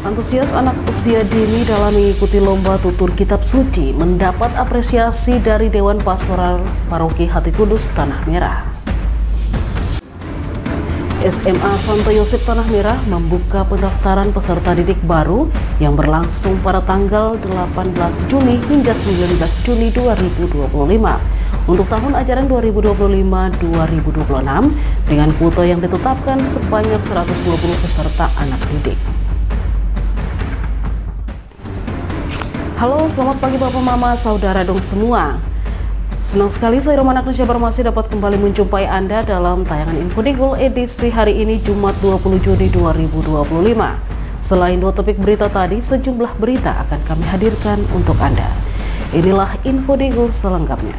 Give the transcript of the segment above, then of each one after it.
Antusias anak usia dini dalam mengikuti lomba tutur kitab suci mendapat apresiasi dari Dewan Pastoral Paroki Hati Kudus Tanah Merah. SMA Santo Yosep Tanah Merah membuka pendaftaran peserta didik baru yang berlangsung pada tanggal 18 Juni hingga 19 Juni 2025 untuk tahun ajaran 2025-2026 dengan kuota yang ditetapkan sebanyak 120 peserta anak didik. Halo, selamat pagi Bapak Mama, Saudara dong semua. Senang sekali saya Roman Agnesia Barmasi dapat kembali menjumpai Anda dalam tayangan Info Digul edisi hari ini Jumat 20 Juni 2025. Selain dua topik berita tadi, sejumlah berita akan kami hadirkan untuk Anda. Inilah Info Digul selengkapnya.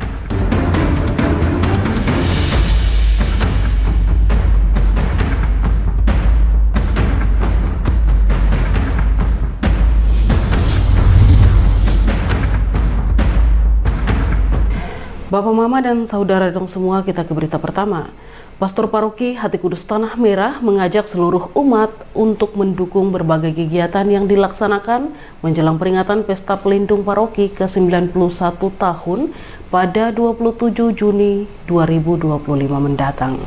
Bapak Mama dan Saudara dong semua, kita ke berita pertama. Pastor Paroki Hati Kudus Tanah Merah mengajak seluruh umat untuk mendukung berbagai kegiatan yang dilaksanakan menjelang peringatan Pesta Pelindung Paroki ke-91 tahun pada 27 Juni 2025 mendatang.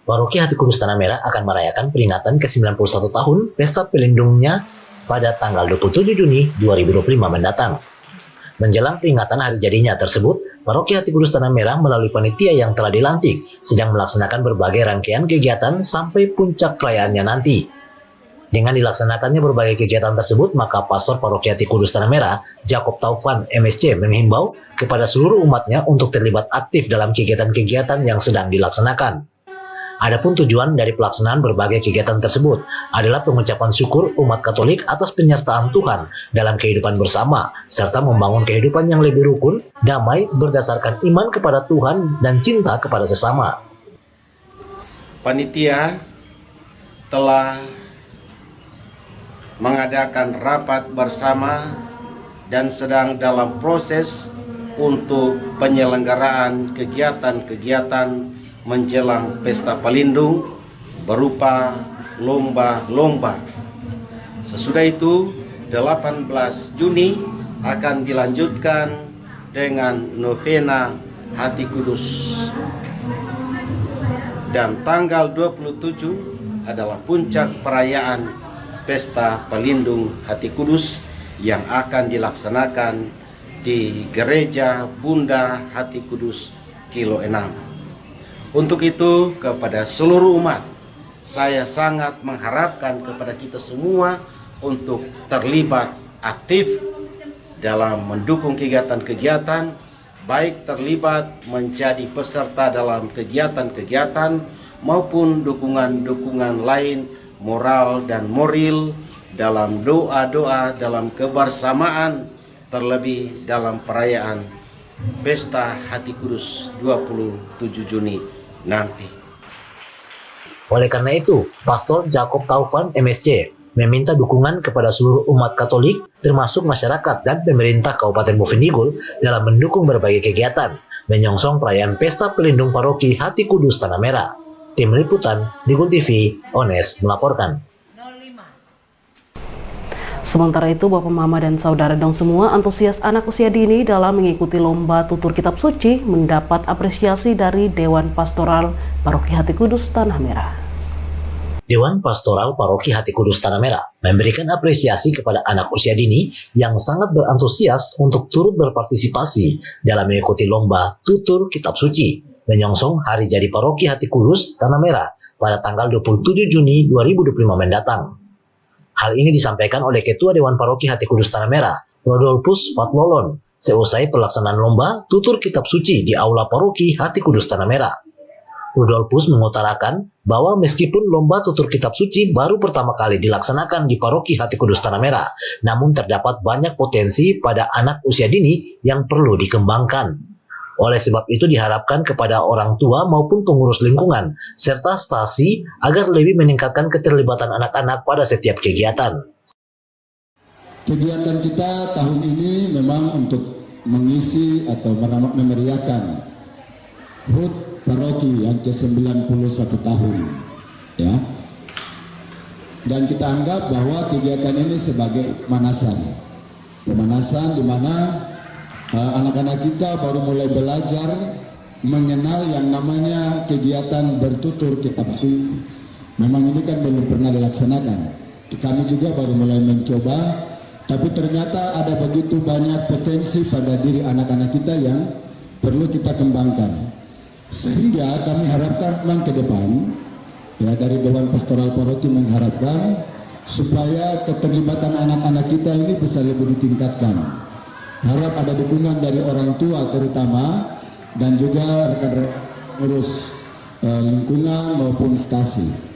Paroki Hati Kudus Tanah Merah akan merayakan peringatan ke-91 tahun Pesta Pelindungnya pada tanggal 27 Juni 2025 mendatang. Menjelang peringatan hari jadinya tersebut, Paroki Hati Kudus Tanah Merah melalui panitia yang telah dilantik sedang melaksanakan berbagai rangkaian kegiatan sampai puncak perayaannya nanti. Dengan dilaksanakannya berbagai kegiatan tersebut, maka Pastor Paroki Hati Kudus Tanah Merah, Jakob Taufan MSC, menghimbau kepada seluruh umatnya untuk terlibat aktif dalam kegiatan-kegiatan yang sedang dilaksanakan. Adapun tujuan dari pelaksanaan berbagai kegiatan tersebut adalah pengucapan syukur umat Katolik atas penyertaan Tuhan dalam kehidupan bersama, serta membangun kehidupan yang lebih rukun, damai, berdasarkan iman kepada Tuhan dan cinta kepada sesama. Panitia telah mengadakan rapat bersama dan sedang dalam proses untuk penyelenggaraan kegiatan-kegiatan menjelang Pesta Pelindung berupa lomba-lomba. Sesudah itu 18 Juni akan dilanjutkan dengan novena Hati Kudus. Dan tanggal 27 adalah puncak perayaan Pesta Pelindung Hati Kudus yang akan dilaksanakan di Gereja Bunda Hati Kudus Kilo 6. Untuk itu, kepada seluruh umat, saya sangat mengharapkan kepada kita semua untuk terlibat aktif dalam mendukung kegiatan-kegiatan, baik terlibat menjadi peserta dalam kegiatan-kegiatan maupun dukungan-dukungan lain moral dan moral dalam doa-doa, dalam kebersamaan, terlebih dalam perayaan Pesta Hati Kudus 27 Juni nanti. Oleh karena itu, Pastor Jakob Taufan MSC meminta dukungan kepada seluruh umat Katolik, termasuk masyarakat dan pemerintah Kabupaten Bovendigul dalam mendukung berbagai kegiatan menyongsong perayaan Pesta Pelindung Paroki Hati Kudus Tanah Merah. Tim Liputan Digul TV, Ones melaporkan. Sementara itu, Bapak Mama dan Saudara dong semua, antusias anak usia dini dalam mengikuti lomba tutur kitab suci mendapat apresiasi dari Dewan Pastoral Paroki Hati Kudus Tanah Merah. Dewan Pastoral Paroki Hati Kudus Tanah Merah memberikan apresiasi kepada anak usia dini yang sangat berantusias untuk turut berpartisipasi dalam mengikuti lomba tutur kitab suci menyongsong hari jadi Paroki Hati Kudus Tanah Merah pada tanggal 27 Juni 2025 mendatang. Hal ini disampaikan oleh Ketua Dewan Paroki Hati Kudus Tanah Merah, Rodolphus Fatlolon, seusai pelaksanaan lomba tutur kitab suci di Aula Paroki Hati Kudus Tanah Merah. Rodolphus mengutarakan bahwa meskipun lomba tutur kitab suci baru pertama kali dilaksanakan di Paroki Hati Kudus Tanah Merah, namun terdapat banyak potensi pada anak usia dini yang perlu dikembangkan. Oleh sebab itu diharapkan kepada orang tua maupun pengurus lingkungan serta stasi agar lebih meningkatkan keterlibatan anak-anak pada setiap kegiatan. Kegiatan kita tahun ini memang untuk mengisi atau memeriahkan HUT Paroki yang ke-91 tahun. Ya. dan kita anggap bahwa kegiatan ini sebagai pemanasan di mana anak-anak kita baru mulai belajar mengenal yang namanya kegiatan bertutur kitab suci. Memang ini kan belum pernah dilaksanakan. Kami juga baru mulai mencoba, tapi ternyata ada begitu banyak potensi pada diri anak-anak kita yang perlu kita kembangkan. Sehingga kami harapkan memang ke depan, ya dari Dewan Pastoral Paroki mengharapkan supaya keterlibatan anak-anak kita ini bisa lebih ditingkatkan. Harap ada dukungan dari orang tua terutama dan juga rekan-rekan pengurus lingkungan maupun stasi.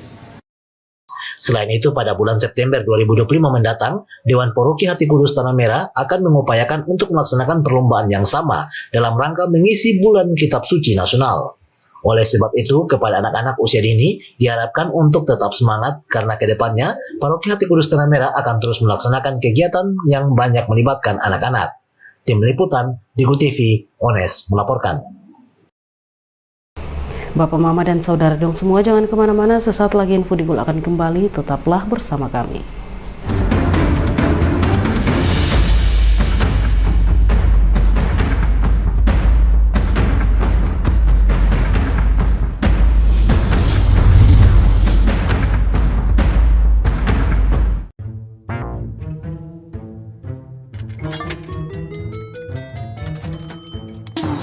Selain itu, pada bulan September 2025 mendatang, Dewan Paroki Hati Kudus Tanah Merah akan mengupayakan untuk melaksanakan perlombaan yang sama dalam rangka mengisi Bulan Kitab Suci Nasional. Oleh sebab itu, kepada anak-anak usia dini diharapkan untuk tetap semangat karena kedepannya Paroki Hati Kudus Tanah Merah akan terus melaksanakan kegiatan yang banyak melibatkan anak-anak. Tim Liputan, Digo TV, Ones melaporkan. Bapak, Mama, dan Saudara dong semua jangan kemana-mana, sesaat lagi Info Digul akan kembali, tetaplah bersama kami.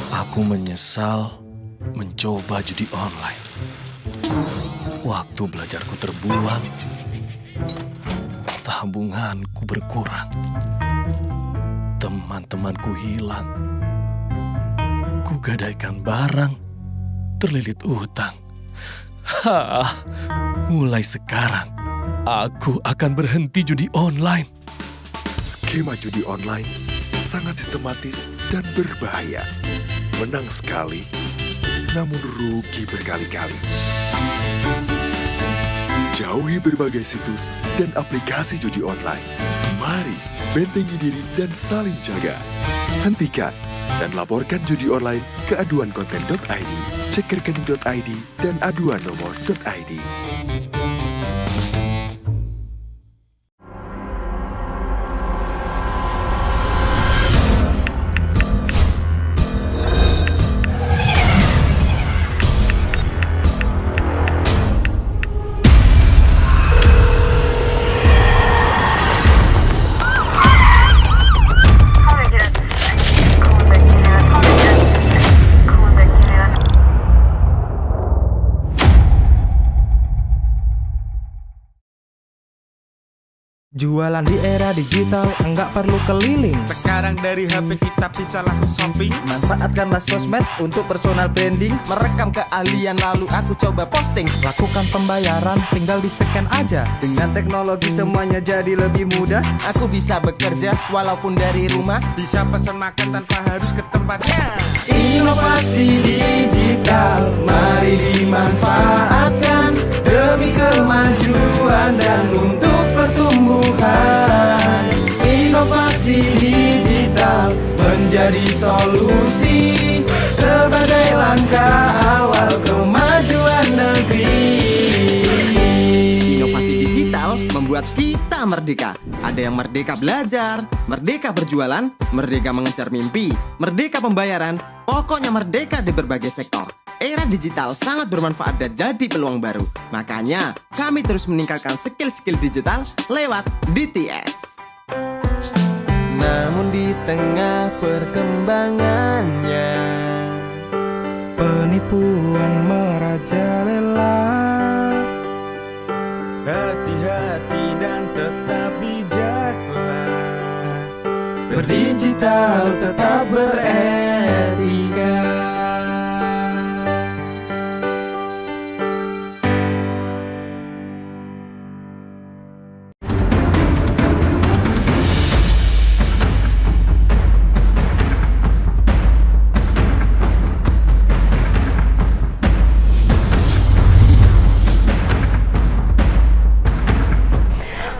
Aku menyesal mencoba judi online. Waktu belajarku terbuang, tabunganku berkurang, teman-temanku hilang, kugadaikan barang, terlilit utang. Mulai sekarang, aku akan berhenti judi online. Skema judi online sangat sistematis dan berbahaya. Menang sekali, namun rugi berkali-kali. Jauhi berbagai situs dan aplikasi judi online. Mari bentengi diri dan saling jaga. Hentikan dan laporkan judi online ke aduankonten.id, cek rekening.id, dan aduan nomor.id. Jualan di era digital, enggak perlu keliling. Sekarang dari HP kita bisa langsung shopping. Manfaatkanlah sosmed untuk personal branding. Merekam keahlian lalu aku coba posting. Lakukan pembayaran, tinggal di-scan aja. Dengan teknologi semuanya jadi lebih mudah. Aku bisa bekerja walaupun dari rumah. Bisa pesan makan tanpa harus ke tempatnya. Inovasi digital, mari dimanfaatkan demi kemajuan dan untuk pertumbuhan. Inovasi digital menjadi solusi sebagai langkah awal kemajuan negeri. Inovasi digital membuat kita merdeka. Ada yang merdeka belajar, merdeka berjualan, merdeka mengejar mimpi, merdeka pembayaran, pokoknya merdeka di berbagai sektor. Era digital sangat bermanfaat dan jadi peluang baru. Makanya, kami terus meningkatkan skill-skill digital lewat DTS. Namun di tengah perkembangannya, penipuan merajalela. Hati-hati dan tetap bijaklah. Berdigital tetap beretika.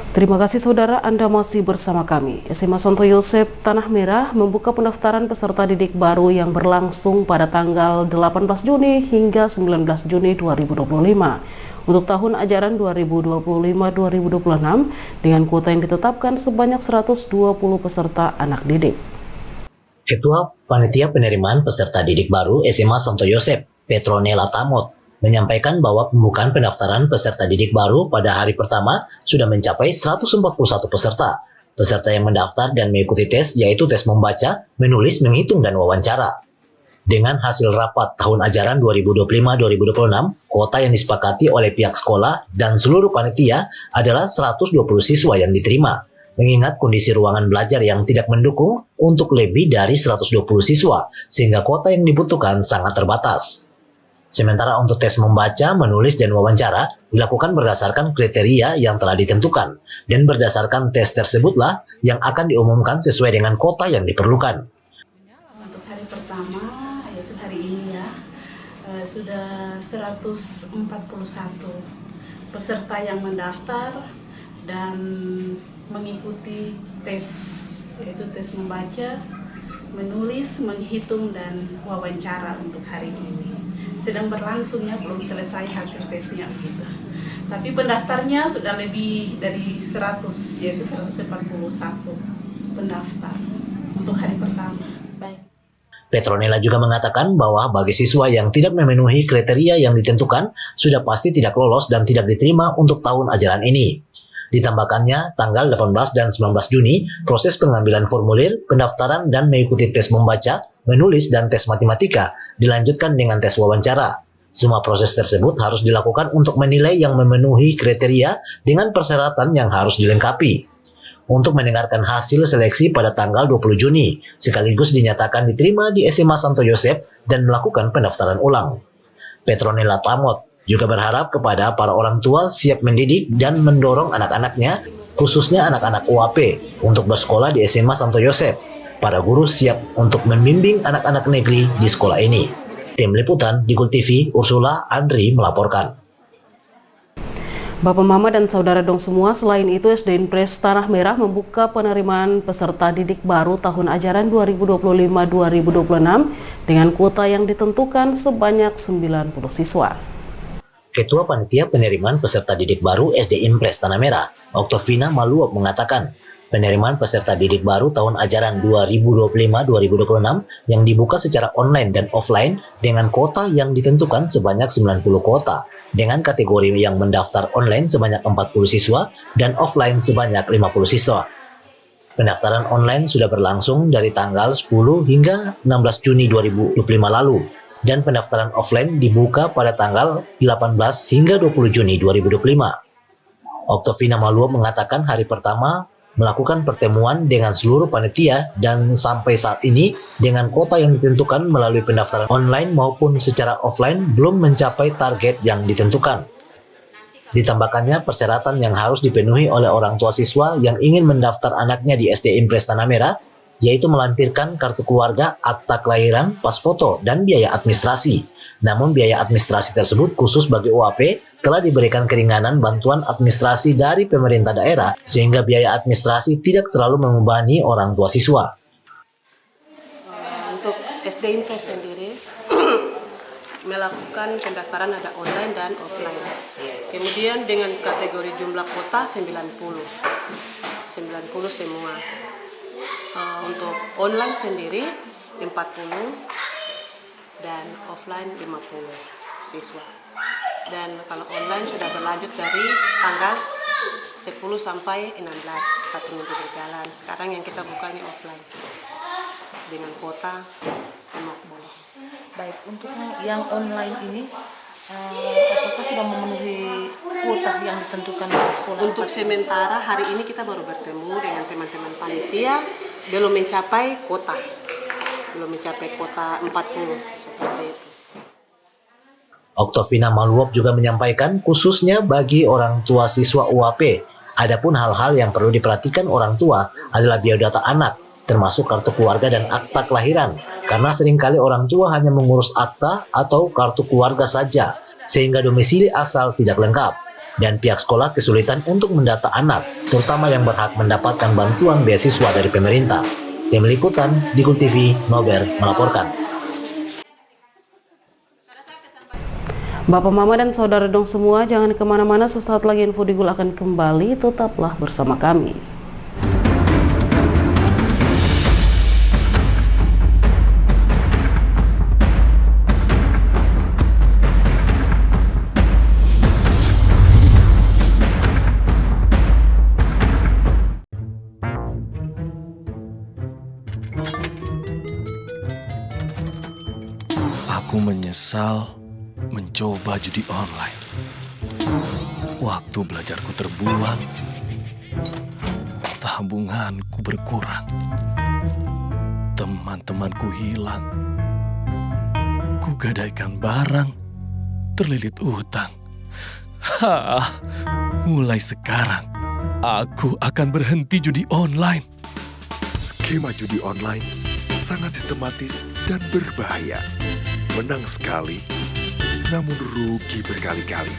Terima kasih saudara, Anda masih bersama kami. SMA Santo Yosef Tanah Merah membuka pendaftaran peserta didik baru yang berlangsung pada tanggal 18 Juni hingga 19 Juni 2025. untuk tahun ajaran 2025-2026 dengan kuota yang ditetapkan sebanyak 120 peserta anak didik. Ketua Panitia Penerimaan Peserta Didik Baru SMA Santo Yosep, Petronella Tamot, menyampaikan bahwa pembukaan pendaftaran peserta didik baru pada hari pertama sudah mencapai 141 peserta. Peserta yang mendaftar dan mengikuti tes yaitu tes membaca, menulis, menghitung, dan wawancara. Dengan hasil rapat tahun ajaran 2025-2026, kuota yang disepakati oleh pihak sekolah dan seluruh panitia adalah 120 siswa yang diterima. Mengingat kondisi ruangan belajar yang tidak mendukung untuk lebih dari 120 siswa, sehingga kuota yang dibutuhkan sangat terbatas. Sementara untuk tes membaca, menulis, dan wawancara dilakukan berdasarkan kriteria yang telah ditentukan, dan berdasarkan tes tersebutlah yang akan diumumkan sesuai dengan kuota yang diperlukan. Untuk hari pertama, yaitu hari ini ya, sudah 141 peserta yang mendaftar dan mengikuti tes, yaitu tes membaca, menulis, menghitung, dan wawancara untuk hari ini. Sedang berlangsung ya, belum selesai hasil tesnya gitu. Tapi pendaftarnya sudah lebih dari 100, yaitu 141 pendaftar untuk hari pertama. Baik. Petronella juga mengatakan bahwa bagi siswa yang tidak memenuhi kriteria yang ditentukan, sudah pasti tidak lolos dan tidak diterima untuk tahun ajaran ini. Ditambahkannya, tanggal 18 dan 19 Juni, proses pengambilan formulir, pendaftaran, dan mengikuti tes membaca, menulis, dan tes matematika dilanjutkan dengan tes wawancara. Semua proses tersebut harus dilakukan untuk menilai yang memenuhi kriteria dengan persyaratan yang harus dilengkapi. Untuk mendengarkan hasil seleksi pada tanggal 20 Juni, sekaligus dinyatakan diterima di SMA Santo Yosep dan melakukan pendaftaran ulang. Petronella Tamot juga berharap kepada para orang tua siap mendidik dan mendorong anak-anaknya, khususnya anak-anak UAP, untuk bersekolah di SMA Santo Yosep. Para guru siap untuk membimbing anak-anak negeri di sekolah ini. Tim Liputan di Gul TV, Ursula Andri melaporkan. Bapak, Mama, dan saudara dong semua, selain itu SD Impres Tanah Merah membuka penerimaan peserta didik baru tahun ajaran 2025-2026 dengan kuota yang ditentukan sebanyak 90 siswa. Ketua Panitia Penerimaan Peserta Didik Baru SD Impres Tanah Merah, Oktovina Maluop mengatakan, penerimaan peserta didik baru tahun ajaran 2025-2026 yang dibuka secara online dan offline dengan kuota yang ditentukan sebanyak 90 kuota, dengan kategori yang mendaftar online sebanyak 40 siswa dan offline sebanyak 50 siswa. Pendaftaran online sudah berlangsung dari tanggal 10 hingga 16 Juni 2025 lalu, dan pendaftaran offline dibuka pada tanggal 18 hingga 20 Juni 2025. Oktovina Maluop mengatakan hari pertama melakukan pertemuan dengan seluruh panitia dan sampai saat ini dengan kuota yang ditentukan melalui pendaftaran online maupun secara offline belum mencapai target yang ditentukan. Ditambahkannya persyaratan yang harus dipenuhi oleh orang tua siswa yang ingin mendaftar anaknya di SD Impres Tanah Merah, yaitu melampirkan kartu keluarga, akta kelahiran, pas foto, dan biaya administrasi. Namun biaya administrasi tersebut khusus bagi UAP telah diberikan keringanan bantuan administrasi dari pemerintah daerah sehingga biaya administrasi tidak terlalu membebani orang tua siswa. Untuk SD Impres sendiri melakukan pendaftaran ada online dan offline. Kemudian dengan kategori jumlah kuota 90 semua. Untuk online sendiri 40 dan offline 50 siswa. Dan kalau online sudah berlanjut dari tanggal 10 sampai 16, 1 minggu berjalan. Sekarang yang kita buka ini offline dengan kuota 50. Baik, untuk yang online ini apakah sudah memenuhi kuota yang ditentukan di sekolah? Untuk sementara hari ini kita baru bertemu dengan teman-teman panitia, belum mencapai kuota 40 seperti itu. Oktovina Maluop juga menyampaikan khususnya bagi orang tua siswa UAP, adapun hal-hal yang perlu diperhatikan orang tua adalah biodata anak, termasuk kartu keluarga dan akta kelahiran, karena seringkali orang tua hanya mengurus akta atau kartu keluarga saja, sehingga domisili asal tidak lengkap, dan pihak sekolah kesulitan untuk mendata anak, terutama yang berhak mendapatkan bantuan beasiswa dari pemerintah. Tim Liputan di Gul TV, Nober melaporkan. Bapak, Mama, dan Saudara dong semua, jangan kemana-mana, sesaat lagi Info Digul akan kembali, tetaplah bersama kami. Aku menyesal mencoba judi online. Waktu belajarku terbuang, tabunganku berkurang, teman-temanku hilang, kugadaikan barang, terlilit utang. Mulai sekarang, aku akan berhenti judi online. Skema judi online sangat sistematis dan berbahaya. Menang sekali, namun rugi berkali-kali.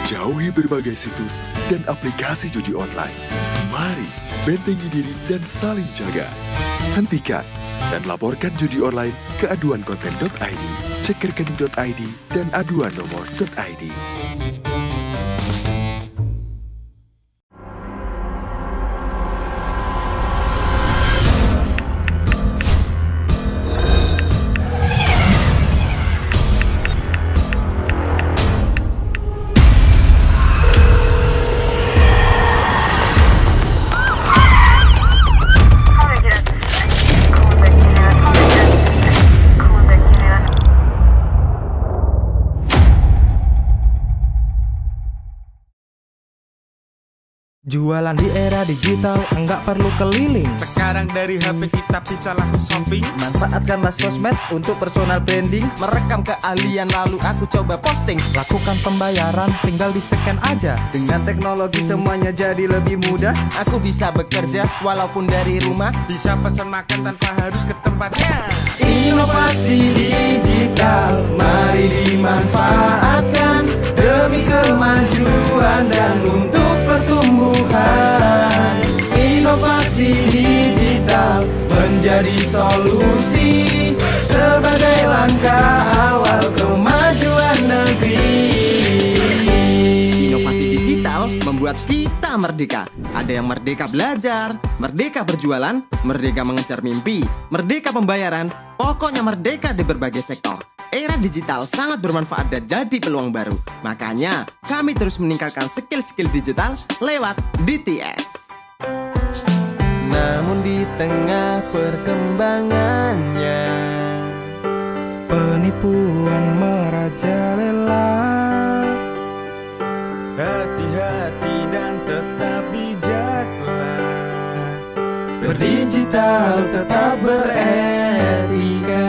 Jauhi berbagai situs dan aplikasi judi online. Mari bentengi diri dan saling jaga. Hentikan dan laporkan judi online ke aduankonten.id, cek rekening.id, dan aduan nomor.id. Jualan di era digital, enggak perlu keliling. Sekarang dari HP kita bisa langsung shopping. Manfaatkanlah sosmed untuk personal branding. Merekam keahlian lalu aku coba posting. Lakukan pembayaran, tinggal di-scan aja. Dengan teknologi semuanya jadi lebih mudah. Aku bisa bekerja walaupun dari rumah. Bisa pesan makan tanpa harus ke tempatnya. Inovasi digital, mari dimanfaatkan demi kemajuan dan untuk pertumbuhan. Inovasi digital menjadi solusi sebagai langkah awal kemajuan negeri. Inovasi digital membuat kita merdeka. Ada yang merdeka belajar, merdeka berjualan, merdeka mengejar mimpi, merdeka pembayaran, pokoknya merdeka di berbagai sektor. Era digital sangat bermanfaat dan jadi peluang baru. Makanya, kami terus meningkatkan skill-skill digital lewat DTS. Namun di tengah perkembangannya, penipuan merajalela. Hati-hati dan tetap bijaklah. Berdigital tetap beretika.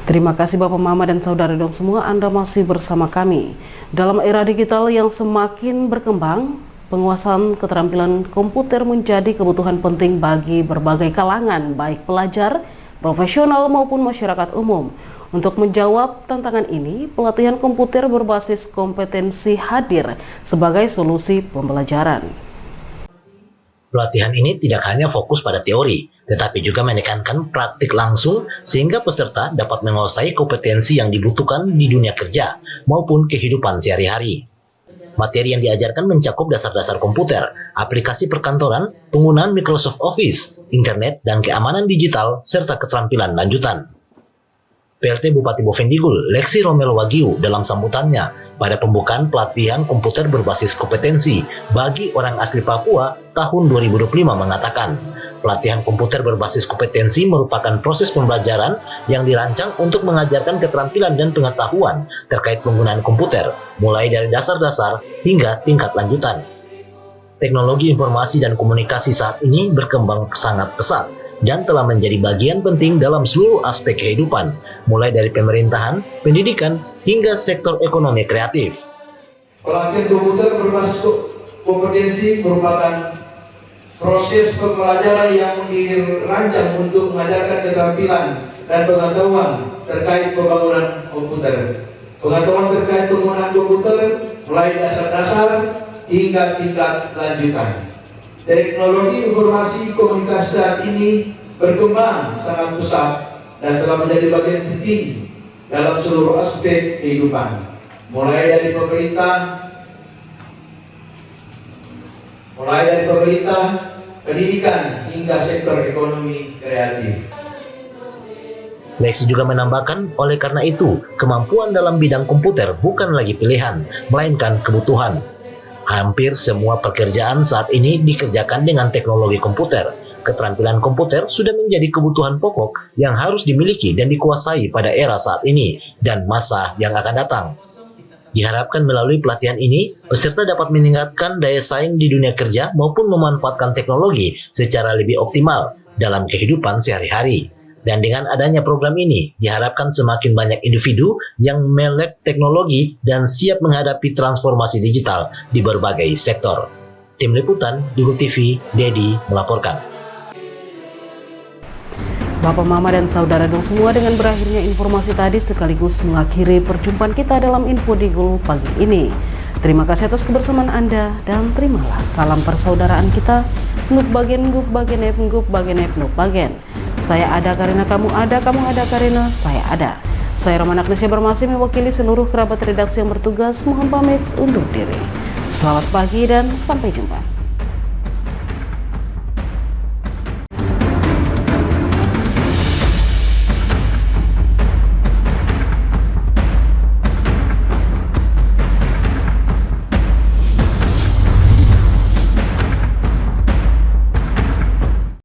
Terima kasih Bapak, Mama, dan Saudara dong semua, Anda masih bersama kami. Dalam era digital yang semakin berkembang, penguasaan keterampilan komputer menjadi kebutuhan penting bagi berbagai kalangan, baik pelajar, profesional maupun masyarakat umum. Untuk menjawab tantangan ini, pelatihan komputer berbasis kompetensi hadir sebagai solusi pembelajaran. Pelatihan ini tidak hanya fokus pada teori, tetapi juga menekankan praktik langsung sehingga peserta dapat menguasai kompetensi yang dibutuhkan di dunia kerja maupun kehidupan sehari-hari. Materi yang diajarkan mencakup dasar-dasar komputer, aplikasi perkantoran, penggunaan Microsoft Office, internet, dan keamanan digital, serta keterampilan lanjutan. PLT Bupati Bovendigul, Lexi Romelo Wagyu, dalam sambutannya pada pembukaan pelatihan komputer berbasis kompetensi bagi orang asli Papua tahun 2025 mengatakan, pelatihan komputer berbasis kompetensi merupakan proses pembelajaran yang dirancang untuk mengajarkan keterampilan dan pengetahuan terkait penggunaan komputer, mulai dari dasar-dasar hingga tingkat lanjutan. Teknologi informasi dan komunikasi saat ini berkembang sangat pesat dan telah menjadi bagian penting dalam seluruh aspek kehidupan, mulai dari pemerintahan, pendidikan, hingga sektor ekonomi kreatif. Pelatihan komputer berbasis kompetensi merupakan proses pembelajaran yang dirancang untuk mengajarkan keterampilan dan pengetahuan terkait pembangunan komputer. Pengetahuan terkait penggunaan komputer mulai dasar-dasar hingga tingkat lanjutan. Teknologi informasi komunikasi saat ini berkembang sangat pesat dan telah menjadi bagian penting dalam seluruh aspek kehidupan, mulai dari pemerintah, pendidikan hingga sektor ekonomi kreatif. Lexi juga menambahkan, oleh karena itu, kemampuan dalam bidang komputer bukan lagi pilihan, melainkan kebutuhan. Hampir semua pekerjaan saat ini dikerjakan dengan teknologi komputer. Keterampilan komputer sudah menjadi kebutuhan pokok yang harus dimiliki dan dikuasai pada era saat ini dan masa yang akan datang. Diharapkan melalui pelatihan ini, peserta dapat meningkatkan daya saing di dunia kerja maupun memanfaatkan teknologi secara lebih optimal dalam kehidupan sehari-hari. Dan dengan adanya program ini, diharapkan semakin banyak individu yang melek teknologi dan siap menghadapi transformasi digital di berbagai sektor. Tim Liputan, Digo TV, Dedi melaporkan. Bapak, Mama, dan saudara dong semua, dengan berakhirnya informasi tadi sekaligus mengakhiri perjumpaan kita dalam Info Digo pagi ini. Terima kasih atas kebersamaan Anda dan terimalah salam persaudaraan kita. Ngup bagen, ngup bagen, ngup bagen, ngup bagen. Saya ada karena kamu ada karena saya ada. Saya Romana Agnesia Bermasi mewakili seluruh kerabat redaksi yang bertugas mohon pamit undur diri. Selamat pagi dan sampai jumpa.